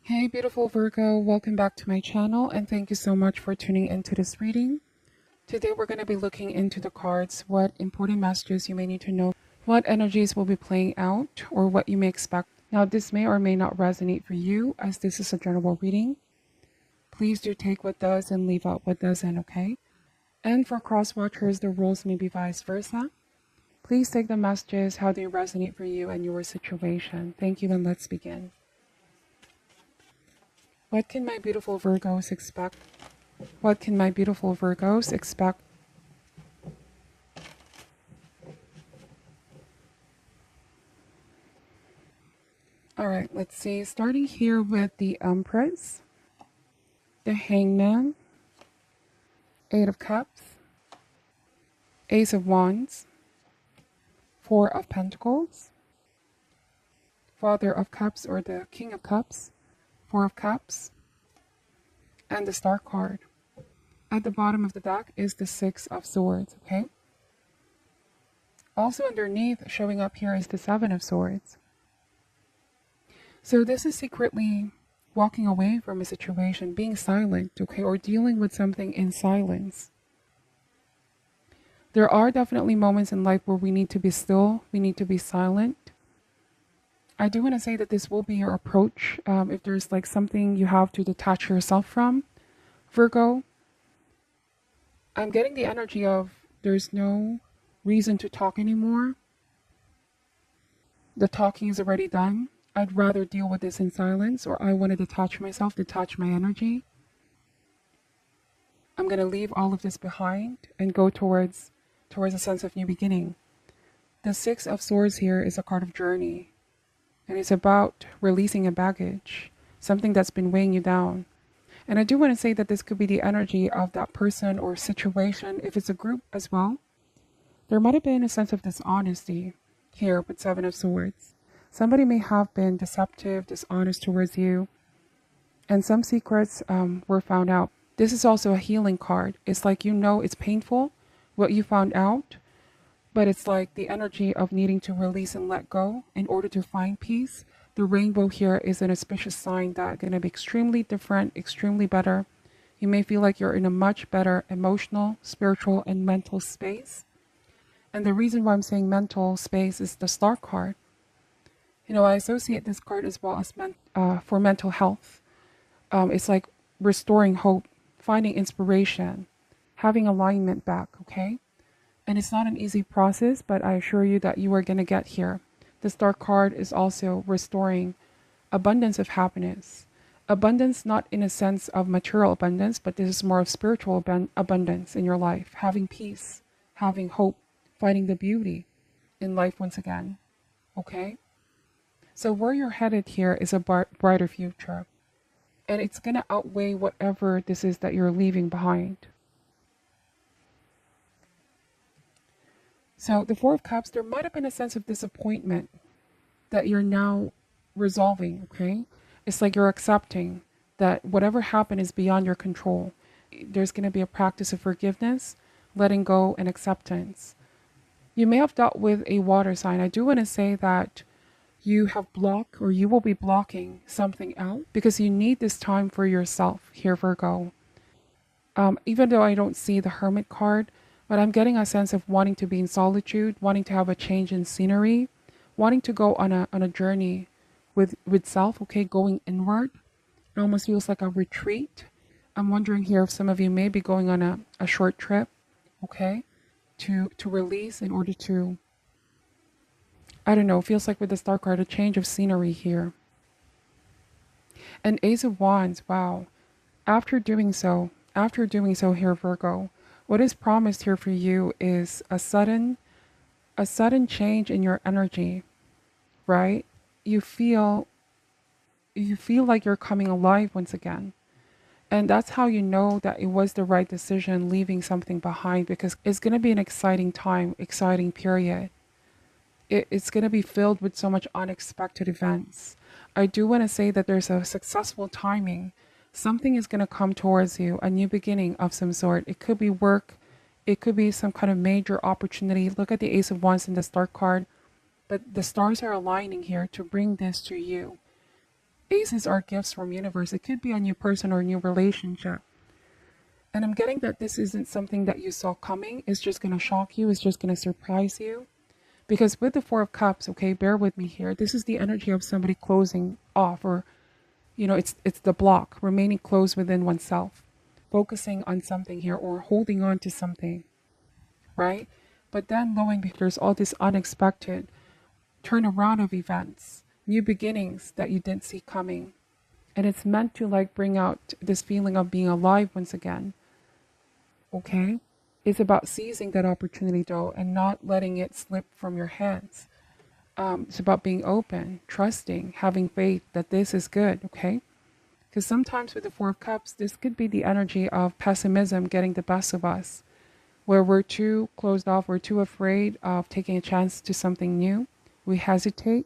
Hey beautiful Virgo, welcome back to my channel and thank you so much for tuning into this reading. Today we're going to be looking into the cards, what important messages you may need to know, what energies will be playing out, or what you may expect. Now this may or may not resonate for you as this is a general reading. Please do take what does and leave out what doesn't, okay? And for cross watchers, the rules may be vice versa. Please take the messages how they resonate for you and your situation. Thank you and let's begin. What can my beautiful Virgos expect? What can my beautiful Virgos expect? All right, let's see. Starting here with the Empress, the Hangman, Eight of Cups, Ace of Wands, Four of Pentacles, Father of Cups or the King of Cups, Four of Cups, and the Star card. At the bottom of the deck is the Six of Swords, okay? Also underneath, showing up here is the Seven of Swords. So this is secretly walking away from a situation, being silent, okay, or dealing with something in silence. There are definitely moments in life where we need to be still, we need to be silent. I do want to say that this will be your approach if there's like something you have to detach yourself from, Virgo. I'm getting the energy of there's no reason to talk anymore. The talking is already done. I'd rather deal with this in silence, or I want to detach myself, detach my energy. I'm going to leave all of this behind and go towards a sense of new beginning. The Six of Swords here is a card of journey. And it's about releasing a baggage, something that's been weighing you down. And I do want to say that this could be the energy of that person or situation. If it's a group as well, there might have been a sense of dishonesty here with Seven of Swords. Somebody may have been deceptive, dishonest towards you, and some secrets were found out. This is also a healing card. It's like, you know, it's painful what you found out, but it's like the energy of needing to release and let go in order to find peace. The rainbow here is an auspicious sign that's going to be extremely different, extremely better. You may feel like you're in a much better emotional, spiritual, and mental space. And the reason why I'm saying mental space is the Star card. You know, I associate this card as well as for mental health. It's like restoring hope, finding inspiration, having alignment back, okay? And it's not an easy process, but I assure you that you are going to get here. The Star card is also restoring abundance of happiness. Abundance not in a sense of material abundance, but this is more of spiritual abundance in your life. Having peace, having hope, finding the beauty in life once again. Okay? So where you're headed here is a brighter future. And it's going to outweigh whatever this is that you're leaving behind. So the Four of Cups, there might have been a sense of disappointment that you're now resolving, okay? It's like you're accepting that whatever happened is beyond your control. There's going to be a practice of forgiveness, letting go, and acceptance. You may have dealt with a water sign. I do want to say that you have blocked, or you will be blocking something out because you need this time for yourself here, Virgo. Even though I don't see the Hermit card, but I'm getting a sense of wanting to be in solitude, wanting to have a change in scenery, wanting to go on a journey with self, okay, going inward. It almost feels like a retreat. I'm wondering here if some of you may be going on a short trip, okay, to release in order to, I don't know, feels like with the Star card, a change of scenery here. And Ace of Wands, wow. After doing so here, Virgo, what is promised here for you is a sudden change in your energy, right? You feel like you're coming alive once again. And that's how you know that it was the right decision leaving something behind, because it's going to be an exciting time, exciting period. It's going to be filled with so much unexpected events. I do want to say that there's a successful timing. Something is going to come towards you, a new beginning of some sort. It could be work. It could be some kind of major opportunity. Look at the Ace of Wands in the Star card. But the stars are aligning here to bring this to you. Aces are gifts from universe. It could be a new person or a new relationship. And I'm getting that this isn't something that you saw coming. It's just going to shock you. It's just going to surprise you. Because with the Four of Cups, okay, bear with me here. This is the energy of somebody closing off, or, it's the block, remaining closed within oneself, focusing on something here or holding on to something, right? But then knowing that there's all this unexpected turnaround of events, new beginnings that you didn't see coming. And it's meant to like bring out this feeling of being alive once again. Okay? It's about seizing that opportunity though and not letting it slip from your hands. It's about being open, trusting, having faith that this is good, okay? Because sometimes with the Four of Cups, this could be the energy of pessimism getting the best of us, where we're too closed off, we're too afraid of taking a chance to something new. We hesitate.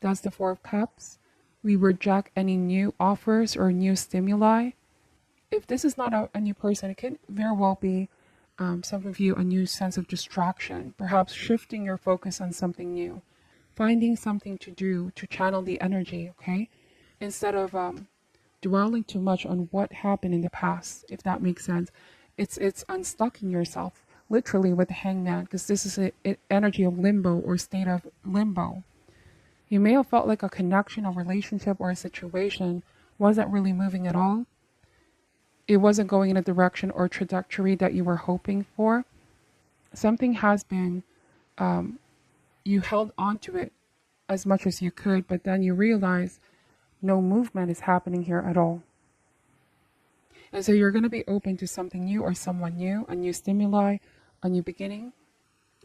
That's the Four of Cups. We reject any new offers or new stimuli. If this is not a new person, it can very well be some of you a new sense of distraction, perhaps shifting your focus on something new, finding something to do to channel the energy, okay? Instead of dwelling too much on what happened in the past, if that makes sense. It's unstucking yourself, literally with the Hangman, because this is an energy of limbo or state of limbo. You may have felt like a connection, a relationship, or a situation wasn't really moving at all. It wasn't going in a direction or trajectory that you were hoping for. Something has been, you held on to it as much as you could, but then you realize no movement is happening here at all. And so you're going to be open to something new or someone new, a new stimuli, a new beginning.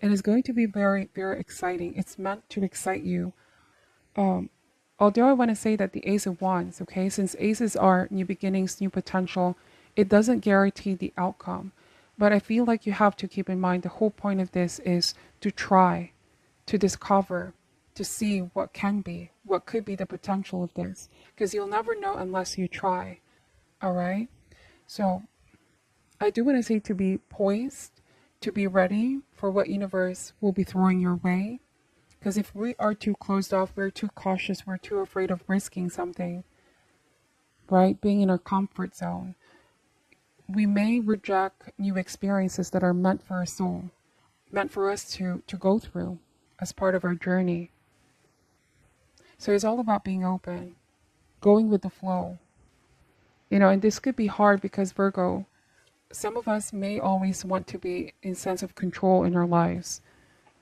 And it's going to be very, very exciting. It's meant to excite you. Although I want to say that the Ace of Wands, okay, since aces are new beginnings, new potential, it doesn't guarantee the outcome. But I feel like you have to keep in mind the whole point of this is to try, to discover, to see what can be, what could be the potential of this. Because you'll never know unless you try. All right? So I do want to say to be poised, to be ready for what universe will be throwing your way. Because if we are too closed off, we're too cautious, we're too afraid of risking something, right? Being in our comfort zone, we may reject new experiences that are meant for our soul, meant for us to go through as part of our journey. So it's all about being open, going with the flow. And this could be hard because Virgo, some of us may always want to be in sense of control in our lives.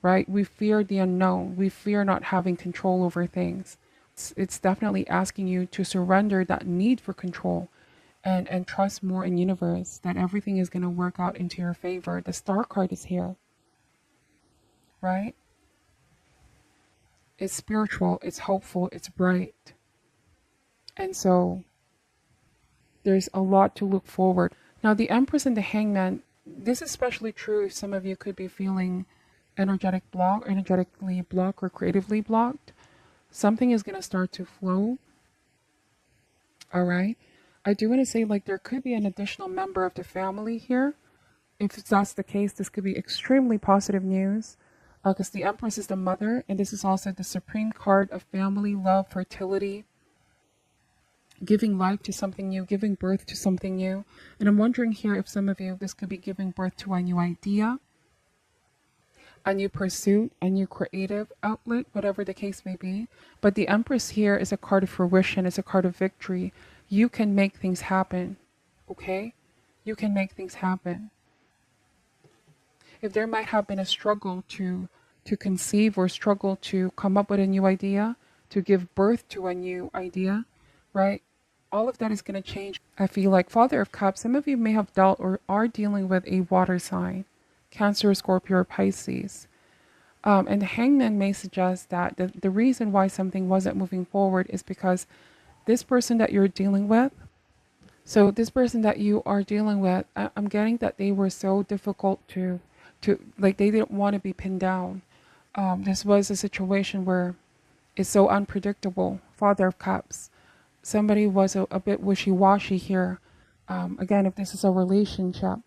Right? We fear the unknown. We fear not having control over things. It's definitely asking you to surrender that need for control and trust more in universe that everything is going to work out into your favor. The Star card is here, right? It's spiritual, it's hopeful, it's bright. And so there's a lot to look forward. Now, the Empress and the Hangman, this is especially true if some of you could be feeling energetically blocked or creatively blocked. Something is going to start to flow. All right. I do want to say like there could be an additional member of the family here. If that's the case, this could be extremely positive news because the Empress is the mother, and this is also the supreme card of family, love, fertility, giving life to something new, giving birth to something new. And I'm wondering here if some of you, this could be giving birth to a new idea, a new pursuit, a new creative outlet, whatever the case may be. But the Empress here is a card of fruition, it's a card of victory. You can make things happen, okay? You can make things happen. If there might have been a struggle to conceive or struggle to come up with a new idea, to give birth to a new idea, right? All of that is going to change. I feel like Father of Cups, some of you may have dealt or are dealing with a water sign. Cancer, Scorpio, or Pisces. And the Hangman may suggest that the reason why something wasn't moving forward is because this person that you're dealing with, so this person that you are dealing with, I'm getting that they were so difficult to like they didn't want to be pinned down. This was a situation where it's so unpredictable. Father of Cups. Somebody was a bit wishy-washy here. Again, if this is a relationship,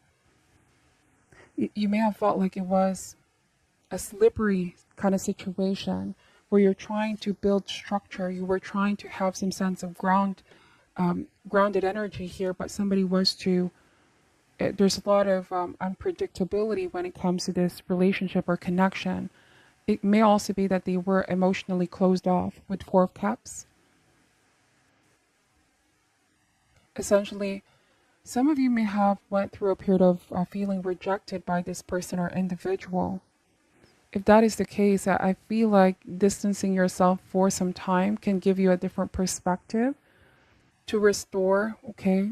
you may have felt like it was a slippery kind of situation where you're trying to build structure. You were trying to have some sense of grounded energy here, but somebody was to, there's a lot of unpredictability when it comes to this relationship or connection. It may also be that they were emotionally closed off with Four of Cups. Essentially, some of you may have went through a period of feeling rejected by this person or individual. If that is the case, I feel like distancing yourself for some time can give you a different perspective to restore, okay,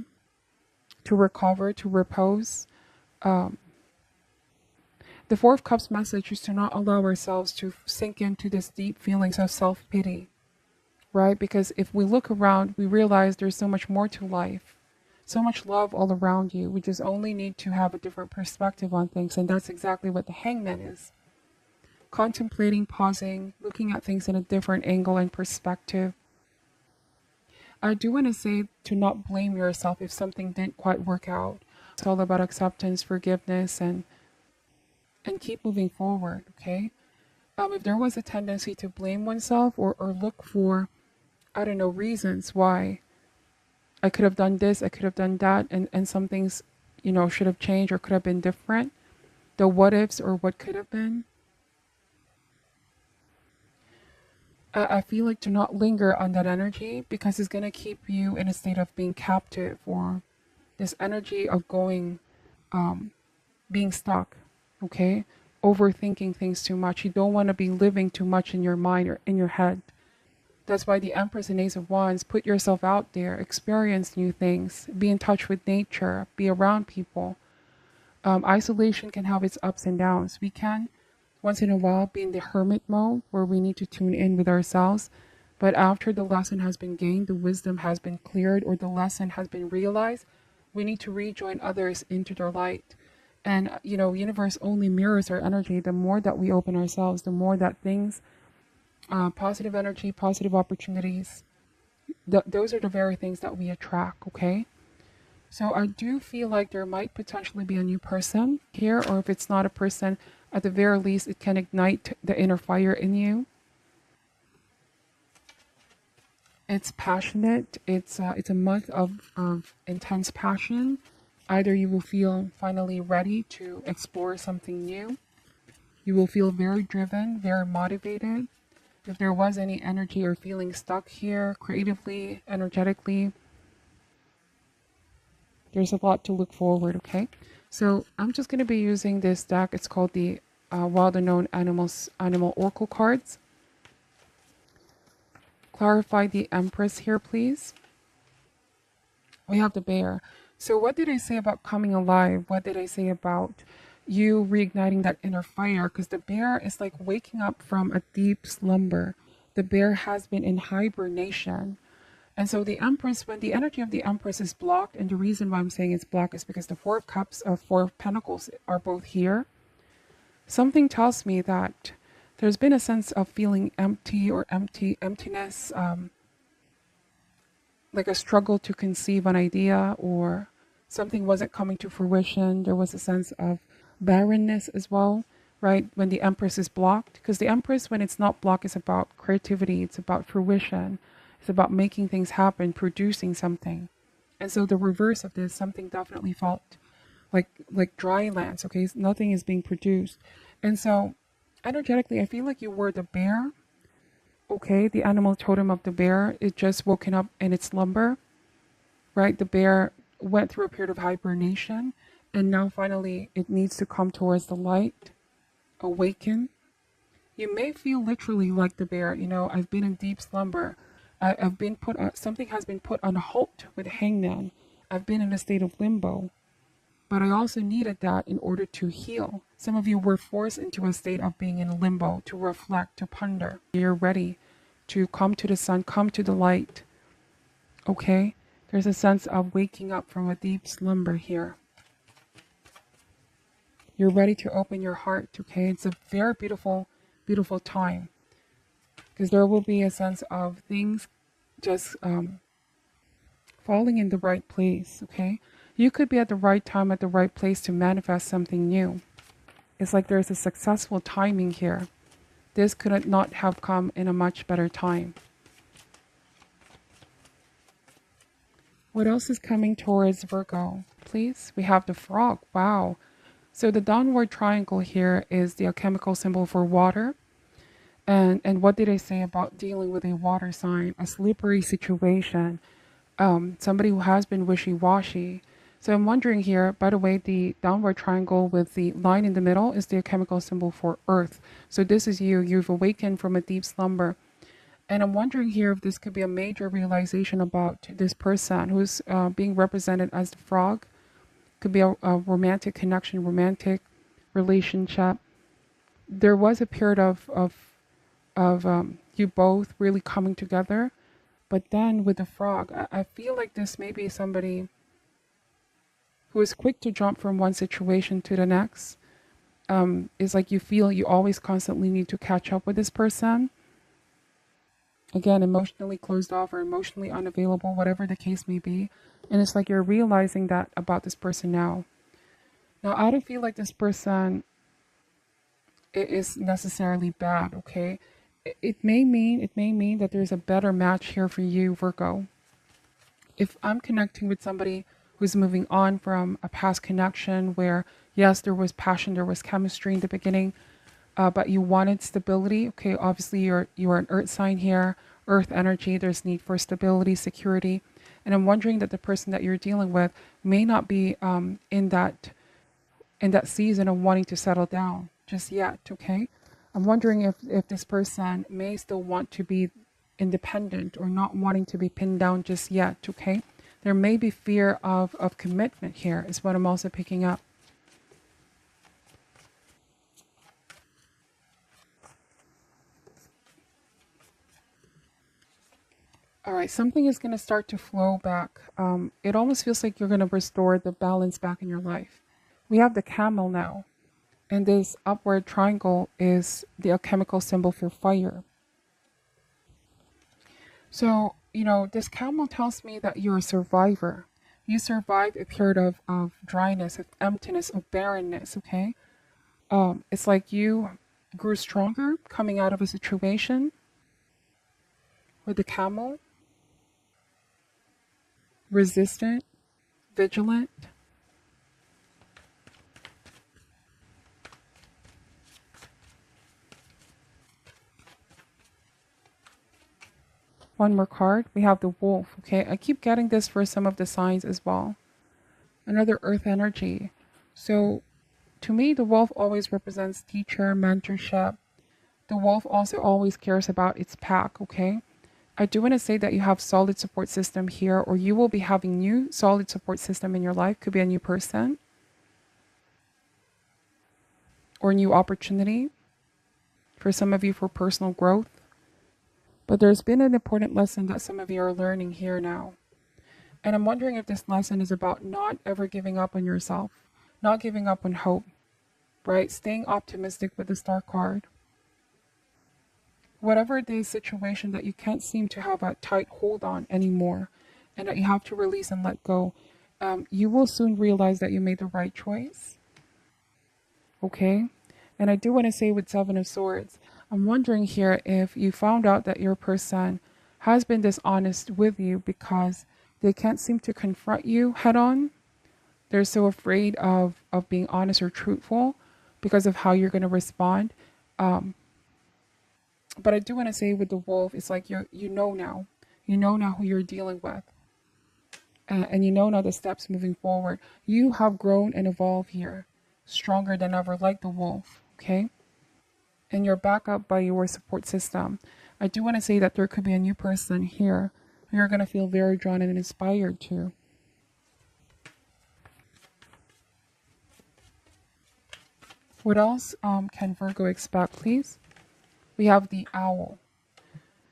to recover, to repose. Um, the Four of Cups message is to not allow ourselves to sink into this deep feelings of self-pity, right? Because if we look around, we realize there's so much more to life, so much love all around you. We just only need to have a different perspective on things, and that's exactly what the Hangman is. Contemplating, pausing, looking at things in a different angle and perspective. I do want to say to not blame yourself if something didn't quite work out. It's all about acceptance, forgiveness, and keep moving forward, okay? If there was a tendency to blame oneself or look for, I don't know, reasons why I could have done this, I could have done that, and some things, you know, should have changed or could have been different, the what ifs or what could have been, I feel like to not linger on that energy, because it's going to keep you in a state of being captive, or this energy of going, being stuck, okay? Overthinking things too much. You don't want to be living too much in your mind or in your head. That's why the Empress and Ace of Wands, put yourself out there, experience new things, be in touch with nature, be around people. Isolation can have its ups and downs. We can once in a while be in the hermit mode where we need to tune in with ourselves. But after the lesson has been gained, the wisdom has been cleared, or the lesson has been realized, we need to rejoin others into their light. And, you know, universe only mirrors our energy. The more that we open ourselves, the more that things, positive energy, positive opportunities, those are the very things that we attract, okay? So I do feel like there might potentially be a new person here, or if it's not a person, at the very least, it can ignite the inner fire in you. It's passionate. It's a month of intense passion. Either you will feel finally ready to explore something new. You will feel very driven, very motivated. If there was any energy or feeling stuck here, creatively, energetically, there's a lot to look forward, okay? So I'm just going to be using this deck. It's called the Wild Unknown Animal Oracle cards. Clarify the Empress here, please. We have the Bear. So what did I say about coming alive? What did I say about you reigniting that inner fire? Because the Bear is like waking up from a deep slumber. The Bear has been in hibernation. And so the Empress, when the energy of the Empress is blocked, and the reason why I'm saying it's blocked is because the Four of Cups, Four of Pentacles are both here. Something tells me that there's been a sense of feeling empty or emptiness, like a struggle to conceive an idea, or something wasn't coming to fruition. There was a sense of barrenness as well, right? When the Empress is blocked, because the Empress, when it's not blocked, is about creativity. It's about fruition. It's about making things happen, producing something. And so the reverse of this, something definitely felt like dry lands, okay? Nothing is being produced. And so energetically, I feel like you were the bear, okay? The animal totem of the bear, it just woken up in its slumber, right? The bear went through a period of hibernation, and now finally it needs to come towards the light, awaken. You may feel literally like the bear, you know, I've been in deep slumber. I've been put on, something has been put on hold with Hangman. I've been in a state of limbo, but I also needed that in order to heal. Some of you were forced into a state of being in limbo, to reflect, to ponder. You're ready to come to the sun, come to the light. Okay? There's a sense of waking up from a deep slumber here. You're ready to open your heart, okay? It's a very beautiful, beautiful time. Because there will be a sense of things just falling in the right place, okay? You could be at the right time, at the right place to manifest something new. It's like there's a successful timing here. this could not have come in a much better time. What else is coming towards Virgo, please? We have the frog. Wow. So the downward triangle here is the alchemical symbol for water. And what did I say about dealing with a water sign? A slippery situation. Somebody who has been wishy-washy. So I'm wondering here, by the way, the downward triangle with the line in the middle is the alchemical symbol for earth. So this is you. You've awakened from a deep slumber. And I'm wondering here if this could be a major realization about this person who's being represented as the frog. Could be a romantic connection, romantic relationship. There was a period of you both really coming together. But then with the frog, I feel like this may be somebody who is quick to jump from one situation to the next. It's like you feel you always constantly need to catch up with this person. Again, emotionally closed off or emotionally unavailable, whatever the case may be. And it's like you're realizing that about this person now. Now, I don't feel like this person is necessarily bad, okay? It may mean that there's a better match here for you, Virgo. If I'm connecting with somebody who's moving on from a past connection where, yes, there was passion, there was chemistry in the beginning, but you wanted stability. Okay, obviously you are an earth sign here, earth energy. There's need for stability, security. And I'm wondering that the person that you're dealing with may not be in that season of wanting to settle down just yet, okay? I'm wondering if this person may still want to be independent or not wanting to be pinned down just yet, okay? There may be fear of commitment here is what I'm also picking up. All right, something is going to start to flow back. It almost feels like you're going to restore the balance back in your life. We have the camel now, and this upward triangle is the alchemical symbol for fire. So, this camel tells me that you're a survivor. You survived a period of dryness, of emptiness, of barrenness, okay? It's like you grew stronger coming out of a situation with the camel. Resistant, vigilant. One more card. We have the wolf. Okay, I keep getting this for some of the signs as well. Another earth energy. So to me, the wolf always represents teacher, mentorship. The wolf also always cares about its pack. Okay. I do want to say that you have solid support system here, or you will be having new solid support system in your life. Could be a new person or new opportunity for some of you for personal growth. But there's been an important lesson that some of you are learning here now. And I'm wondering if this lesson is about not ever giving up on yourself, not giving up on hope, right? Staying optimistic with the Star card. Whatever the situation that you can't seem to have a tight hold on anymore and that you have to release and let go, you will soon realize that you made the right choice. Okay? And I do want to say with Seven of Swords, I'm wondering here if you found out that your person has been dishonest with you because they can't seem to confront you head on. They're so afraid of being honest or truthful because of how you're going to respond. But I do want to say with the wolf, it's like you know now who you're dealing with. And you know now the steps moving forward. You have grown and evolved here, stronger than ever, like the wolf, okay? And you're backed up by your support system. I do want to say that there could be a new person here who you're going to feel very drawn and inspired to. What else can Virgo expect, please? We have the owl.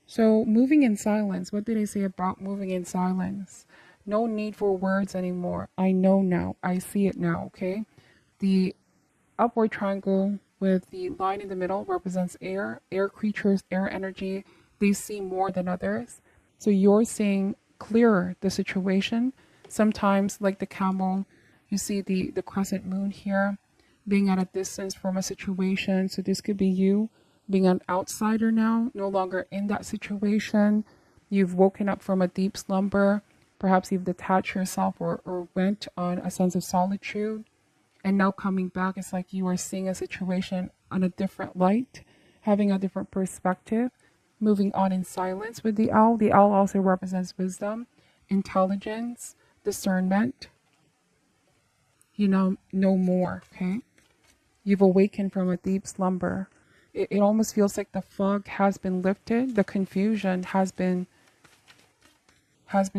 So moving in silence. What did I say about moving in silence? No need for words anymore. I know now. I see it now, okay? The upward triangle with the line in the middle represents air creatures, air energy. They see more than others. So you're seeing clearer the situation. Sometimes, like the camel, you see the crescent moon here being at a distance from a situation. So this could be you being an outsider now, no longer in that situation. You've woken up from a deep slumber. Perhaps you've detached yourself or went on a sense of solitude. And now coming back, it's like you are seeing a situation on a different light, having a different perspective, moving on in silence with the owl. The owl also represents wisdom, intelligence, discernment. You know more, okay? You've awakened from a deep slumber. It almost feels like the fog has been lifted, the confusion has been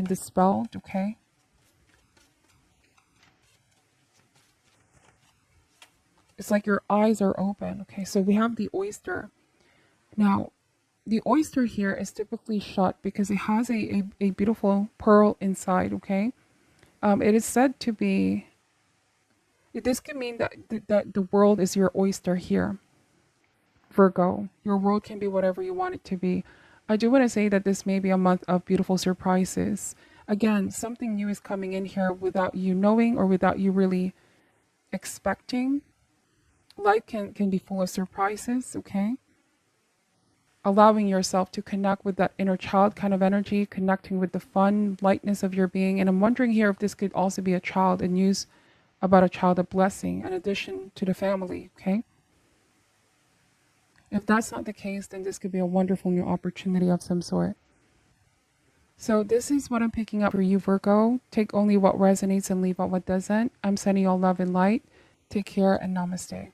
dispelled, okay? It's like your eyes are open, okay? So we have the oyster. Now, the oyster here is typically shut because it has a beautiful pearl inside, okay? It is said to be, this can mean that the world is your oyster here, Virgo. Your world can be whatever you want it to be. I do want to say that this may be a month of beautiful surprises. Again, something new is coming in here without you knowing or without you really expecting. Life can be full of surprises, okay? Allowing yourself to connect with that inner child kind of energy, connecting with the fun, lightness of your being. And I'm wondering here if this could also be a child and news about a child of blessing in addition to the family, okay? If that's not the case, then this could be a wonderful new opportunity of some sort. So this is what I'm picking up for you, Virgo. Take only what resonates and leave out what doesn't. I'm sending you all love and light. Take care and namaste.